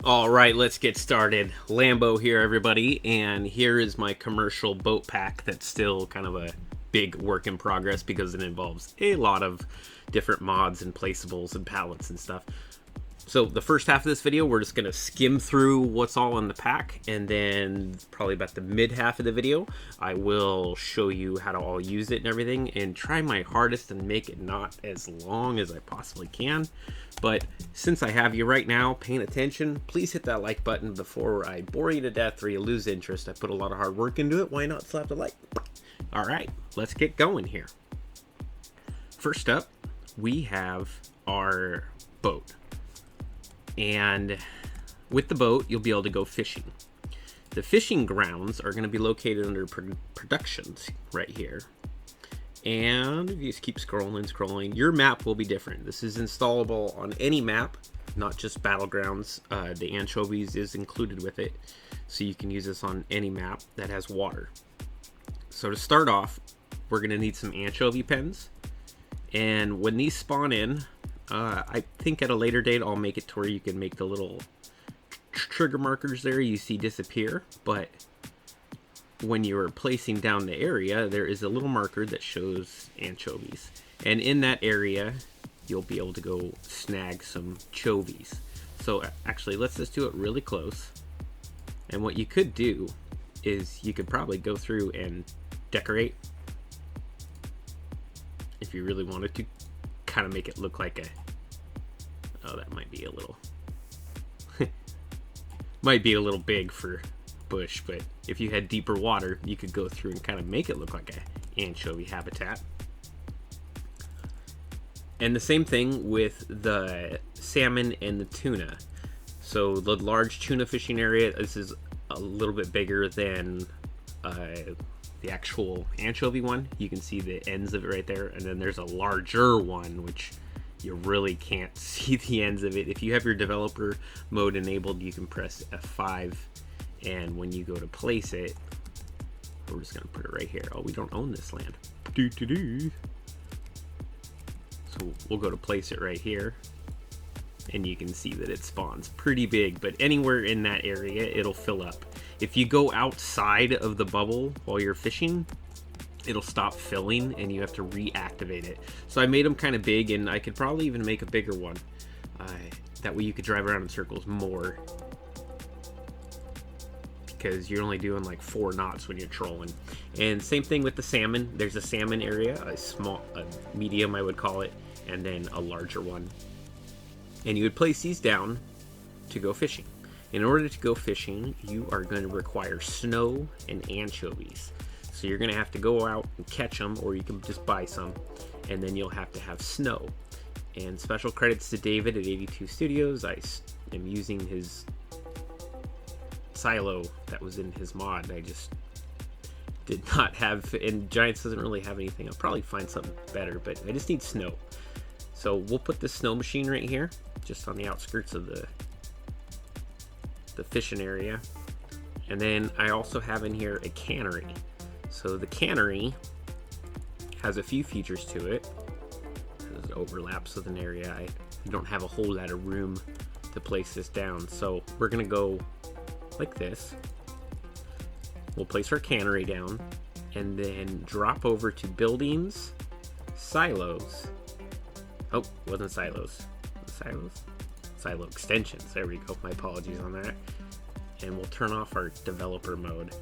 All right, let's get started. Lambo here, everybody, and here is my commercial boat pack that's still kind of a big work in progress because it involves a lot of different mods and placeables and pallets and stuff. So the first half of this video, we're just gonna skim through what's all in the pack, and then probably about the mid half of the video, I will show you how to all use it and everything, and try my hardest and make it not as long as I possibly can. But since I have you right now paying attention, please hit that like button before I bore you to death or you lose interest. I put a lot of hard work into it. Why not slap the like? All right, let's get going here. First up, we have our boat. And with the boat, you'll be able to go fishing. The fishing grounds are going to be located under productions right here. And if you just keep scrolling, your map will be different. This is installable on any map, not just battlegrounds. The anchovies is included with it, so you can use this on any map that has water. So to start off, we're going to need some anchovy pens. And when these spawn in, I think at a later date I'll make it to where you can make the little trigger markers there you see disappear, but when you're placing down the area, there is a little marker that shows anchovies, and in that area you'll be able to go snag some chovies. So actually, let's just do it really close, and what you could do is you could probably go through and decorate if you really wanted to, kind of make it look like oh, that might be a little might be a little big for bush, but if you had deeper water, you could go through and kind of make it look like a anchovy habitat. And the same thing with the salmon and the tuna. So the large tuna fishing area, this is a little bit bigger than the actual anchovy one. You can see the ends of it right there, and then there's a larger one which you really can't see the ends of it. If you have your developer mode enabled, you can press F5, and when you go to place it, we're just gonna put it right here. Oh, we don't own this land. So we'll go to place it right here, and you can see that it spawns pretty big, but anywhere in that area it'll fill up. If you go outside of the bubble while you're fishing, it'll stop filling and you have to reactivate it. So I made them kind of big, and I could probably even make a bigger one. That way you could drive around in circles more, because you're only doing like 4 knots when you're trolling. And same thing with the salmon. There's a salmon area, a medium I would call it, and then a larger one. And you would place these down to go fishing. In order to go fishing, you are going to require snow and anchovies. So you're going to have to go out and catch them, or you can just buy some, and then you'll have to have snow. And special credits to David at 82 Studios. I am using his silo that was in his mod. I just did not have, and Giants doesn't really have anything. I'll probably find something better, but I just need snow. So we'll put the snow machine right here, just on the outskirts of the fishing area. And then I also have in here a cannery. So the cannery has a few features to it. It overlaps with an area. I don't have a whole lot of room to place this down, so we're gonna go like this. We'll place our cannery down, and then drop over to buildings, silos. Oh, wasn't silos. Silo extensions. There we go. My apologies on that. And we'll turn off our developer mode.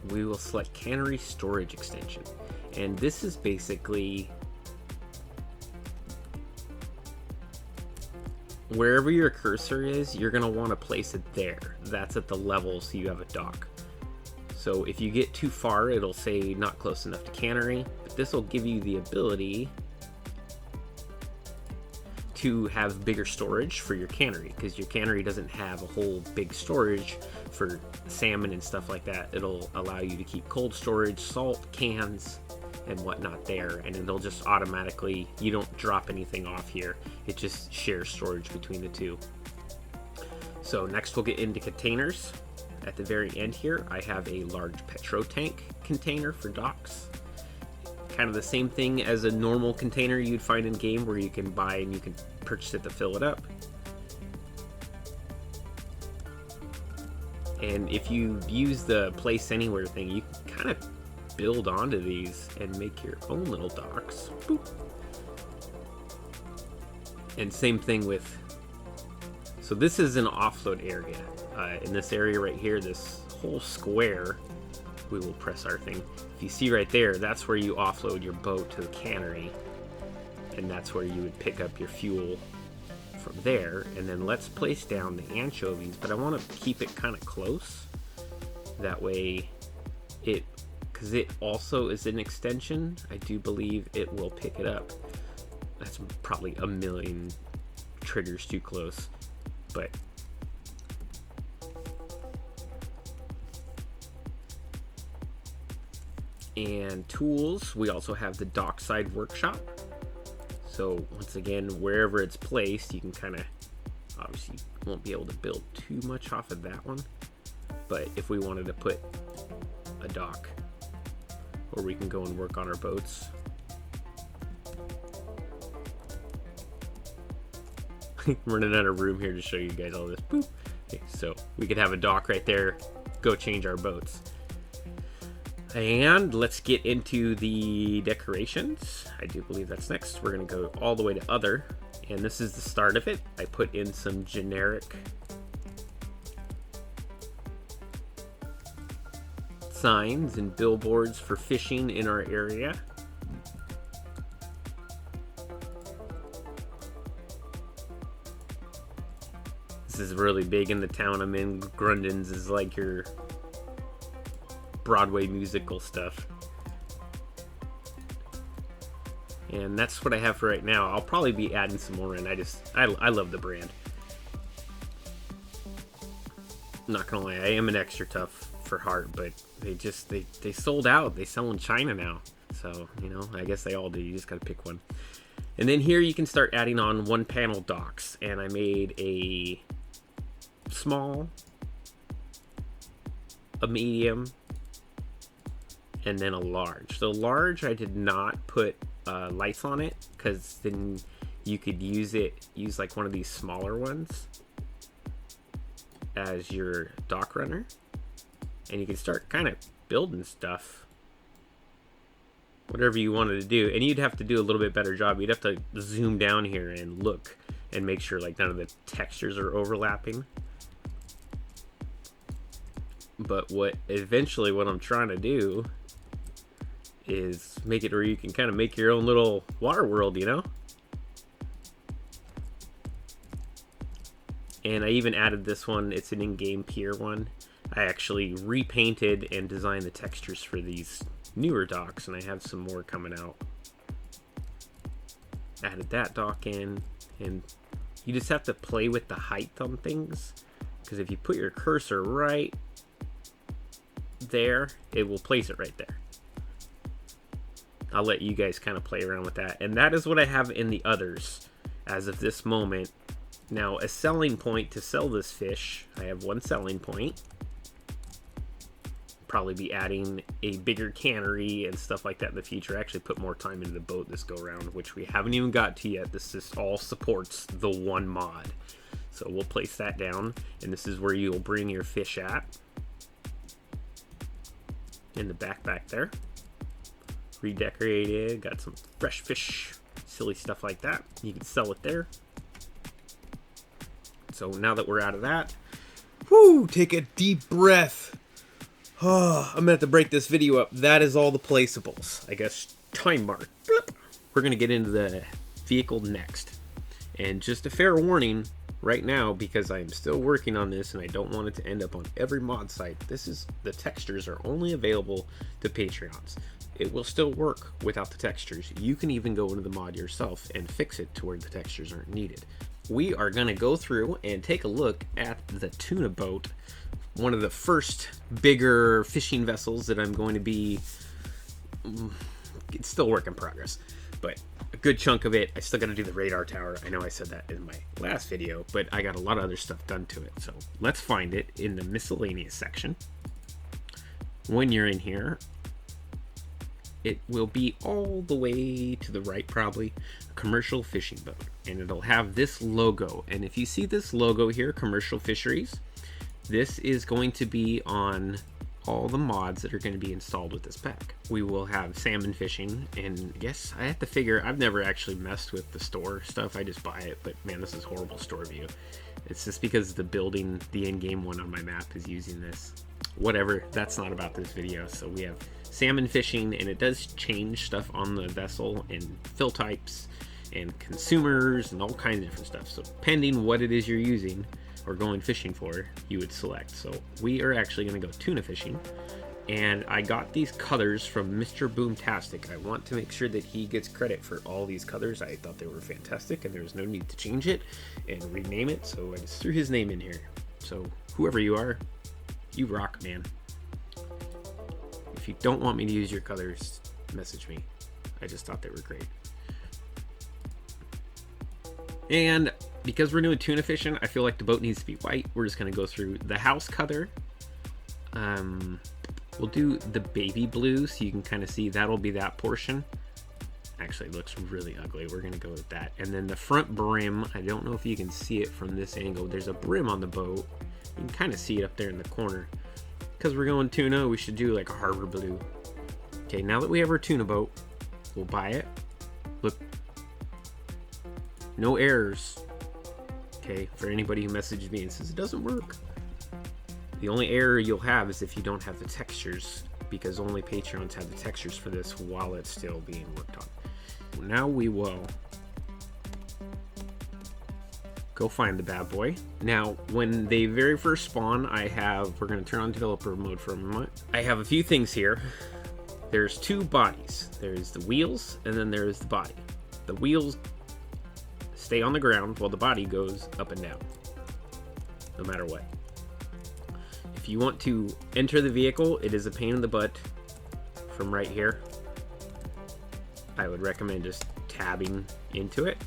We will select cannery storage extension. And this is basically wherever your cursor is, you're going to want to place it there. That's at the level so you have a dock. So if you get too far, it'll say not close enough to cannery, but this will give you the ability to have bigger storage for your cannery, because your cannery doesn't have a whole big storage for salmon and stuff like that. It'll allow you to keep cold storage, salt, cans, and whatnot there, and it'll just automatically, you don't drop anything off here, it just shares storage between the two. So next we'll get into containers. At the very end here, I have a large petro tank container for docks. kind of the same thing as a normal container you'd find in game, where you can buy and you can purchase it to fill it up. And if you use the place anywhere thing, you can kind of build onto these and make your own little docks. Boop. And same thing with, so this is an offload area. In this area right here, this whole square, we will press our thing. If you see right there, that's where you offload your boat to the cannery. And that's where you would pick up your fuel from there. And then let's place down the anchovies, but I want to keep it kind of close. That way it, because it also is an extension, I do believe it will pick it up. That's probably a million triggers too close, but and tools, we also have the dockside workshop. So once again, wherever it's placed, you can kind of, obviously you won't be able to build too much off of that one, but if we wanted to put a dock where we can go and work on our boats, I'm running out of room here to show you guys all this. Boop. Okay, so we could have a dock right there, go change our boats. And let's get into the decorations. I do believe that's next. We're going to go all the way to other, and this is the start of it. I put in some generic signs and billboards for fishing in our area. This is really big in the town I'm in. Grundon's is like your Broadway musical stuff. And that's what I have for right now. I'll probably be adding some more in. I love the brand. Not gonna lie, I am an extra tough for heart, but they sold out. They sell in China now. So, you know, I guess they all do. You just gotta pick one. And then here you can start adding on one panel docks. And I made a small, a medium, and then a large. The large, I did not put lights on it, because then you could use like one of these smaller ones as your dock runner, and you can start kind of building stuff, whatever you wanted to do. And you'd have to do a little bit better job. You'd have to zoom down here and look and make sure like none of the textures are overlapping. But what I'm trying to do is make it where you can kind of make your own little water world, you know? And I even added this one. It's an in-game pier one. I actually repainted and designed the textures for these newer docks, and I have some more coming out. Added that dock in, and you just have to play with the height on things, because if you put your cursor right there, it will place it right there. I'll let you guys kind of play around with that. And that is what I have in the others as of this moment. Now, a selling point to sell this fish, I have one selling point. Probably be adding a bigger cannery and stuff like that in the future. I actually put more time into the boat this go around, which we haven't even got to yet. This just all supports the one mod. So we'll place that down, and this is where you'll bring your fish at. In the back there. Redecorated, got some fresh fish, silly stuff like that. You can sell it there. So now that we're out of that, whoo, take a deep breath. Oh, I'm gonna have to break this video up. That is all the placeables. I guess time mark. Bloop. We're gonna get into the vehicle next. And just a fair warning right now, because I am still working on this and I don't want it to end up on every mod site. The textures are only available to Patreons. It will still work without the textures. You can even go into the mod yourself and fix it to where the textures aren't needed. We are going to go through and take a look at the Tuna Boat, one of the first bigger fishing vessels that I'm going to be, it's still work in progress, but a good chunk of it. I still got to do the radar tower. I know I said that in my last video, but I got a lot of other stuff done to it. So let's find it in the miscellaneous section. When you're in here, it will be all the way to the right, probably, a commercial fishing boat. And it'll have this logo. And if you see this logo here, commercial fisheries, this is going to be on all the mods that are going to be installed with this pack. We will have salmon fishing, and yes, I have to figure, I've never actually messed with the store stuff, I just buy it, but man, this is horrible store view. It's just because the building, the in-game one on my map is using this. Whatever, that's not about this video. So we have salmon fishing, and it does change stuff on the vessel, and fill types, and consumers, and all kinds of different stuff. So pending what it is you're using, or going fishing for, you would select. So we are actually going to go tuna fishing, and I got these colors from Mr. Boomtastic. I want to make sure that he gets credit for all these colors. I thought they were fantastic, and there was no need to change it and rename it, so I just threw his name in here. So whoever you are, you rock, man. If you don't want me to use your colors, message me. I just thought they were great. And because we're doing tuna fishing, I feel like the boat needs to be white. We're just going to go through the house color. We'll do the baby blue, so you can kind of see that'll be that portion. Actually, it looks really ugly. We're going to go with that. And then the front brim, I don't know if you can see it from this angle. There's a brim on the boat. You can kind of see it up there in the corner. Because we're going tuna, we should do like a harbor blue. Okay, now that we have our tuna boat, we'll buy it. Look, no errors. Okay, for anybody who messages me and says it doesn't work. The only error you'll have is if you don't have the textures, because only Patreons have the textures for this while it's still being worked on. Now we will go find the bad boy. Now, when they very first spawn, we're going to turn on developer mode for a moment. I have a few things here. There's two bodies. There's the wheels, and then there's the body. The wheels stay on the ground while the body goes up and down, no matter what. If you want to enter the vehicle, it is a pain in the butt from right here. I would recommend just tabbing into it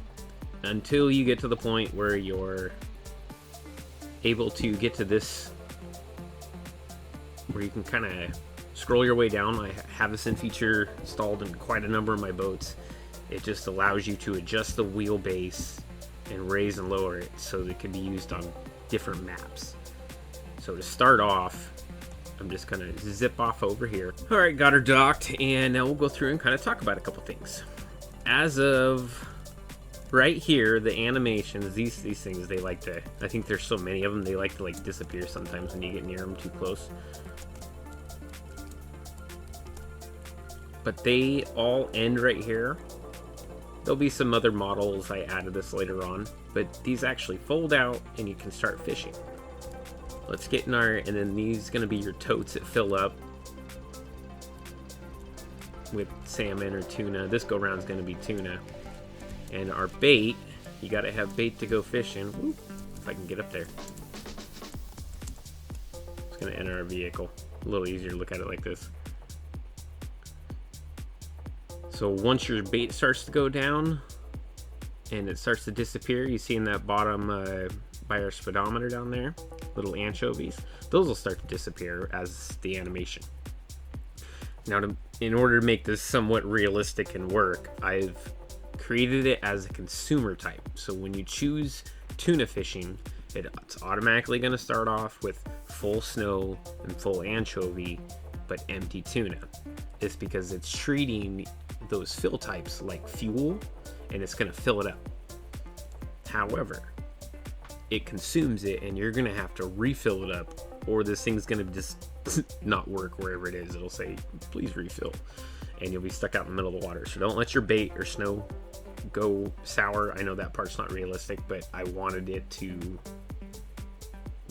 until you get to the point where you're able to get to this, where you can kind of scroll your way down. I have this in feature installed in quite a number of my boats. It just allows you to adjust the wheelbase and raise and lower it so that it can be used on different maps. So to start off, I'm just gonna zip off over here. All right, got her docked, and now we'll go through and kind of talk about a couple things. As of right here, the animations, these things, they like to, I think there's so many of them, they like to like disappear sometimes when you get near them too close. But they all end right here. There'll be some other models, I added this later on, but these actually fold out and you can start fishing. Let's get in our, and then these gonna be your totes that fill up with salmon or tuna. This go round is gonna be tuna. And our bait, you gotta have bait to go fishing. Whoop, if I can get up there. It's gonna enter our vehicle. A little easier to look at it like this. So once your bait starts to go down and it starts to disappear, you see in that bottom by our speedometer down there, little anchovies, those will start to disappear as the animation. Now, in order to make this somewhat realistic and work, I've created it as a consumer type. So when you choose tuna fishing, it's automatically going to start off with full snow and full anchovy, but empty tuna. It's because it's treating those fill types like fuel, and it's going to fill it up. However, it consumes it, and you're going to have to refill it up, or this thing's going to just not work wherever it is. It'll say, please refill, and you'll be stuck out in the middle of the water. So don't let your bait or snow go sour. I know that part's not realistic, but I wanted it to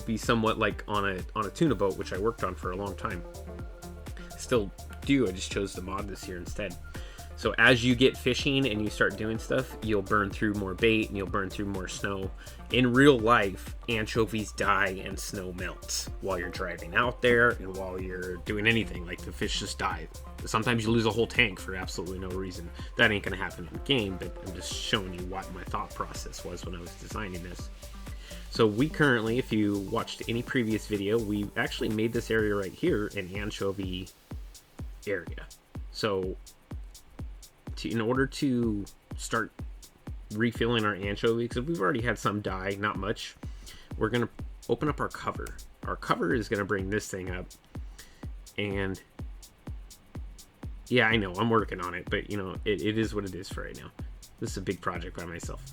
be somewhat like on a tuna boat, which I worked on for a long time. Still do, I just chose to mod this here instead. So as you get fishing and you start doing stuff, you'll burn through more bait and you'll burn through more snow. In real life, anchovies die and snow melts while you're driving out there and while you're doing anything. Like, the fish just die. Sometimes you lose a whole tank for absolutely no reason. That ain't gonna happen in the game, but I'm just showing you what my thought process was when I was designing this. So we currently, if you watched any previous video, we actually made this area right here an anchovy area. So in order to start refilling our anchovy, because we've already had some die, not much, we're going to open up our cover. Our cover is going to bring this thing up. And yeah, I know I'm working on it, but you know, it is what it is for right now. This is a big project by myself.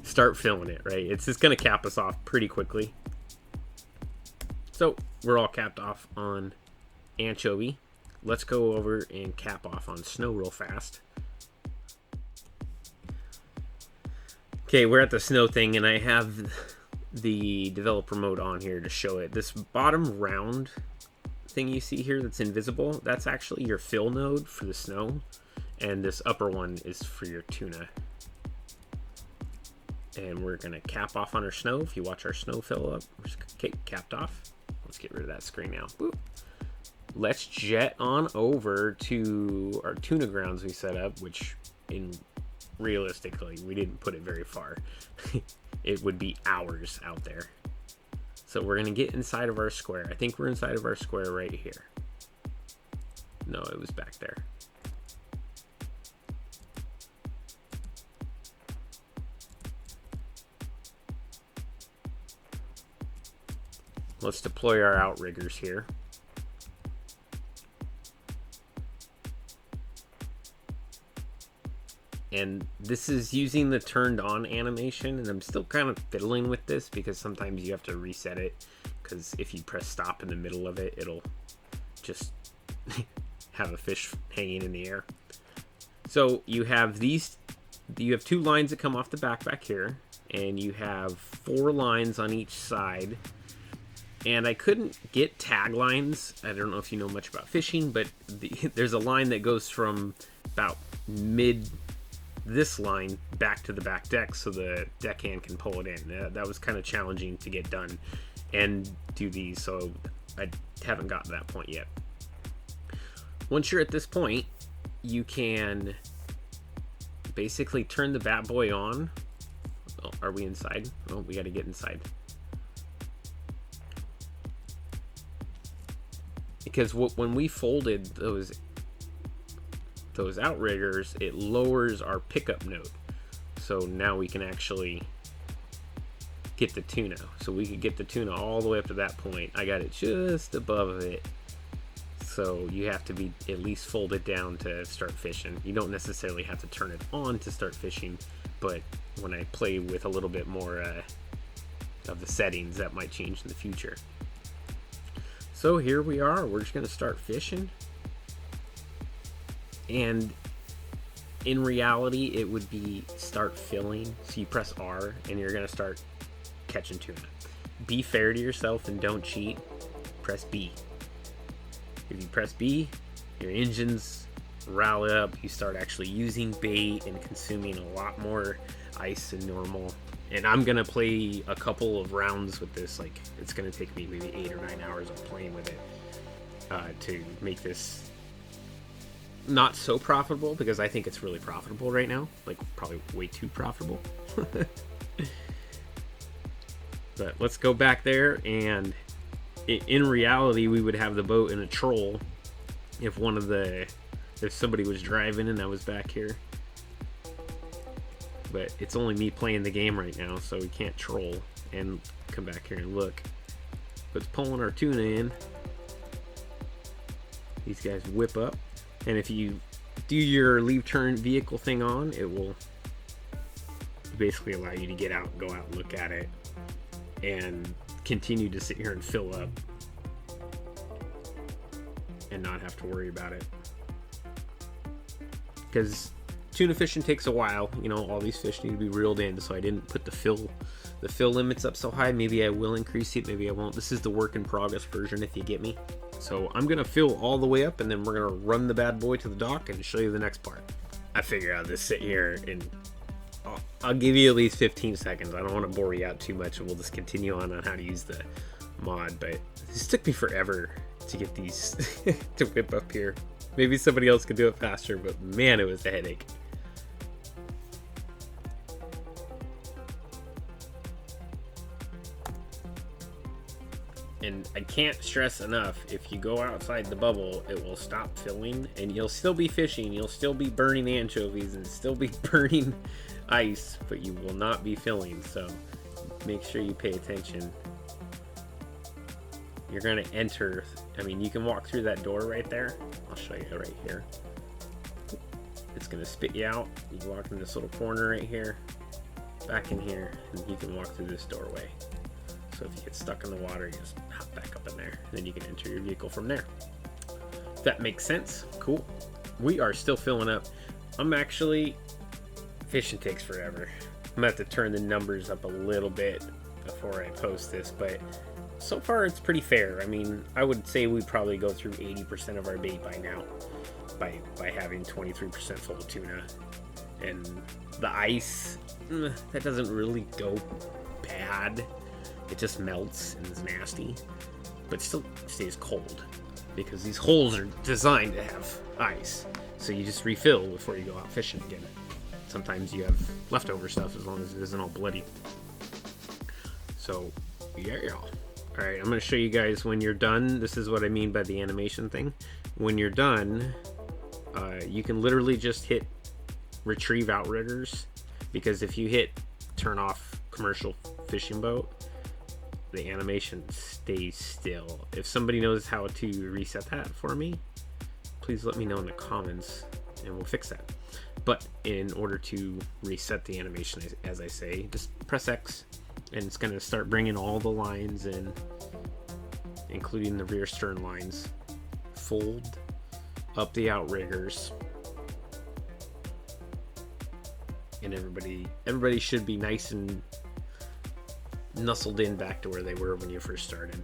Start filling it, right? It's just going to cap us off pretty quickly. So we're all capped off on anchovy. Let's go over and cap off on snow real fast. Okay, we're at the snow thing, and I have the developer mode on here to show it. This bottom round thing you see here that's invisible, that's actually your fill node for the snow, and this upper one is for your tuna. And we're gonna cap off on our snow. If you watch our snow fill up, okay, capped off. Let's get rid of that screen now. Boop. Let's jet on over to our tuna grounds we set up, which realistically, we didn't put it very far. It would be hours out there. So we're gonna get inside of our square. I think we're inside of our square right here. No, it was back there. Let's deploy our outriggers here. And this is using the turned on animation, and I'm still kind of fiddling with this because sometimes you have to reset it, because if you press stop in the middle of it, it'll just have a fish hanging in the air. So you have two lines that come off the back here, and you have 4 lines on each side. And I couldn't get tag lines. I don't know if you know much about fishing, but there's a line that goes from about mid this line back to the back deck so the deckhand can pull it in. That was kind of challenging to get done and do these, so I haven't gotten to that point yet. Once you're at this point, you can basically turn the bat boy on. Oh, are we inside? Oh, we got to get inside. Because when we folded those outriggers, it lowers our pickup node. So now we can actually get the tuna. So we could get the tuna all the way up to that point. I got it just above it. So you have to be at least folded down to start fishing. You don't necessarily have to turn it on to start fishing, but when I play with a little bit more of the settings, that might change in the future. So here we are. We're just gonna start fishing. And in reality, it would be start filling. So you press R and you're gonna start catching tuna. Be fair to yourself and don't cheat. Press B. If you press B, your engines rally up. You start actually using bait and consuming a lot more ice than normal. And I'm gonna play a couple of rounds with this. Like, it's gonna take me maybe 8 or 9 hours of playing with it to make this not so profitable, because I think it's really profitable right now, like probably way too profitable. But let's go back there, and in reality we would have the boat in a troll if somebody was driving and I was back here. But it's only me playing the game right now, so we can't troll and come back here and look. But it's pulling our tuna in. These guys whip up. And if you do your leave turn vehicle thing on, it will basically allow you to get out and go out and look at it and continue to sit here and fill up and not have to worry about it. Because tuna fishing takes a while. You know, all these fish need to be reeled in, so I didn't put the fill limits up so high. Maybe I will increase it, maybe I won't. This is the work in progress version, if you get me. So I'm gonna fill all the way up, and then we're gonna run the bad boy to the dock and show you the next part. I figure I'll just sit here and I'll give you at least 15 seconds. I don't want to bore you out too much, and we'll just continue on how to use the mod. But this took me forever to get these to whip up here. Maybe somebody else could do it faster, but man, it was a headache. And I can't stress enough, if you go outside the bubble, it will stop filling and you'll still be fishing, you'll still be burning anchovies and still be burning ice, but you will not be filling. So make sure you pay attention. You're going to enter, I mean, you can walk through that door right there. I'll show you right here. It's going to spit you out. You can walk in this little corner right here, back in here, and you can walk through this doorway. So if you get stuck in the water, you just hop back up in there, and then you can enter your vehicle from there. If that makes sense, cool. We are still filling up. Fishing takes forever. I'm gonna have to turn the numbers up a little bit before I post this, but so far it's pretty fair. I mean, I would say we probably go through 80% of our bait by now, by having 23% full of tuna. And the ice, that doesn't really go bad. It just melts and is nasty, but still stays cold because these holes are designed to have ice. So you just refill before you go out fishing again. Sometimes you have leftover stuff as long as it isn't all bloody. So yeah, y'all. All right, I'm gonna show you guys when you're done. This is what I mean by the animation thing. When you're done, you can literally just hit retrieve outriggers, because if you hit turn off commercial fishing boat, the animation stays still. If somebody knows how to reset that for me, please let me know in the comments and we'll fix that. But in order to reset the animation, as I say, just press X and it's going to start bringing all the lines in, including the rear stern lines. Fold up the outriggers, and everybody should be nice and nestled in back to where they were when you first started.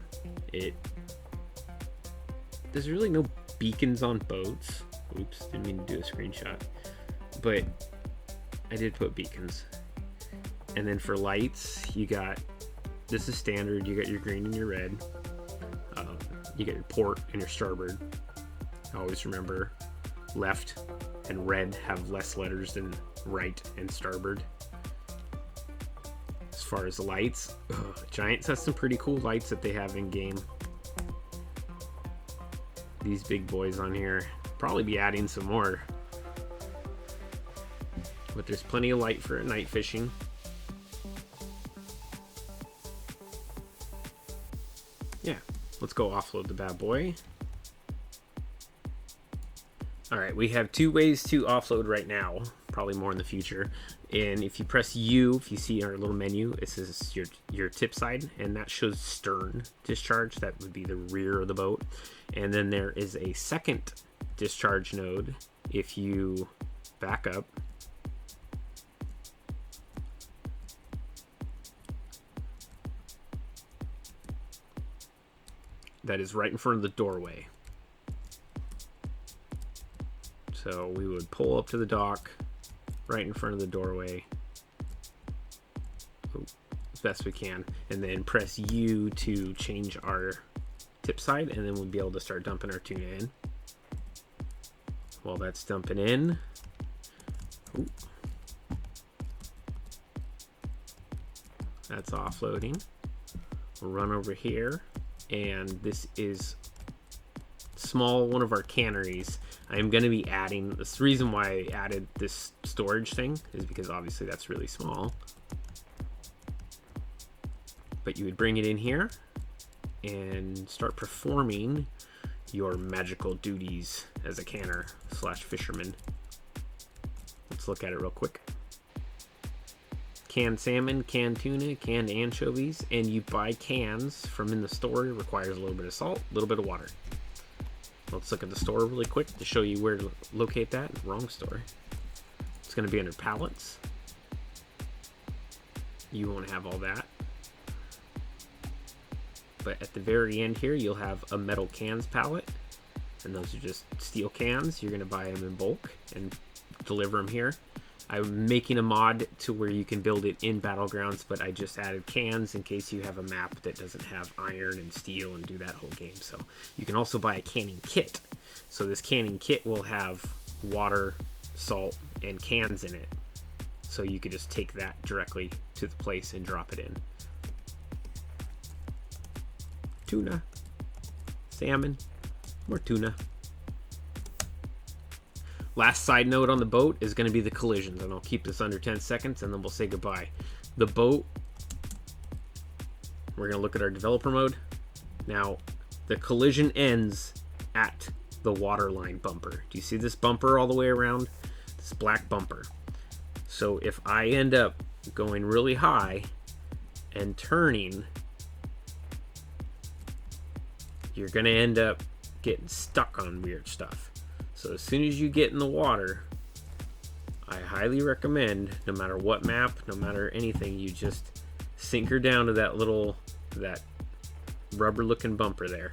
There's really no beacons on boats. Oops, didn't mean to do a screenshot, but I did put beacons. And then for lights, this is standard. You got your green and your red. You got your port and your starboard. Always remember, left and red have less letters than right and starboard. As far as lights, Giants has some pretty cool lights that they have in game. These big boys on here, probably be adding some more, but there's plenty of light for night fishing. Yeah, let's go offload the bad boy. All right, we have two ways to offload right now, probably more in the future. And if you press U, if you see our little menu, it says your tip side, and that shows stern discharge. That would be the rear of the boat. And then there is a second discharge node. If you back up, that is right in front of the doorway. So we would pull up to the dock right in front of the doorway as best we can, and then press U to change our tip side, and then we'll be able to start dumping our tuna in. While that's dumping in, that's offloading. We'll run over here, and this is one of our canneries. I'm going to be adding this. Reason why I added this storage thing is because obviously that's really small, but you would bring it in here and start performing your magical duties as a canner / fisherman. Let's look at it real quick. Canned salmon, canned tuna, canned anchovies, and you buy cans from in the store. It requires a little bit of salt, a little bit of water. Let's look at the store really quick to show you where to locate that. Wrong store. It's going to be under pallets. You won't have all that. But at the very end here, you'll have a metal cans pallet. And those are just steel cans. You're going to buy them in bulk and deliver them here. I'm making a mod to where you can build it in Battlegrounds, but I just added cans in case you have a map that doesn't have iron and steel and do that whole game. So you can also buy a canning kit. So this canning kit will have water, salt, and cans in it. So you could just take that directly to the place and drop it in. tuna, salmon, more tuna. Last side note on the boat is going to be the collisions, and I'll keep this under 10 seconds and then we'll say goodbye. The boat, we're going to look at our developer mode. Now, the collision ends at the waterline bumper. Do you see this bumper all the way around? This black bumper. So if I end up going really high and turning, you're going to end up getting stuck on weird stuff. So as soon as you get in the water, I highly recommend, no matter what map, no matter anything, you just sink her down to that rubber looking bumper there.